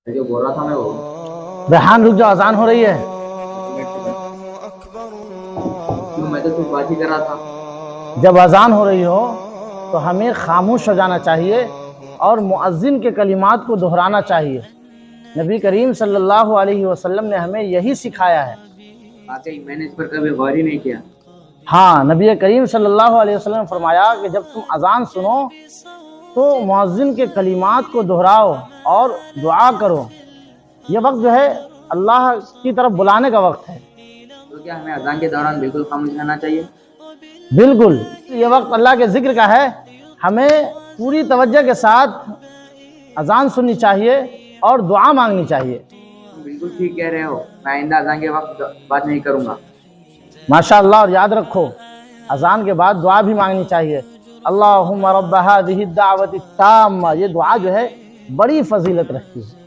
جو بول رہا تھا میں وہ ریحان رک جاؤ، اذان ہو رہی ہے. کیوں، میں تو صرف بات ہی کر رہا تھا. جب اذان ہو رہی ہو تو ہمیں خاموش ہو جانا چاہیے اور مؤذن کے کلمات کو دہرانا چاہیے. نبی کریم صلی اللہ علیہ وسلم نے ہمیں یہی سکھایا ہے. واقعی میں نے اس پر کبھی غور ہی نہیں کیا. ہاں، نبی کریم صلی اللہ علیہ وسلم نے فرمایا کہ جب تم اذان سنو تو مؤذن کے کلمات کو دہراؤ اور دعا کرو. یہ وقت جو ہے اللہ کی طرف بلانے کا وقت ہے. تو کیا ہمیں اذان کے دوران بالکل خاموش رہنا چاہیے؟ بالکل، یہ وقت اللہ کے ذکر کا ہے. ہمیں پوری توجہ کے ساتھ اذان سننی چاہیے اور دعا مانگنی چاہیے. بالکل ٹھیک کہہ رہے ہو، میں آئندہ اذان کے وقت بات نہیں کروں گا. ماشاء اللہ. اور یاد رکھو، اذان کے بعد دعا بھی مانگنی چاہیے. اللہم رب هذه الدعوت التامہ، یہ دعا جو ہے بڑی فضیلت رکھتی ہے.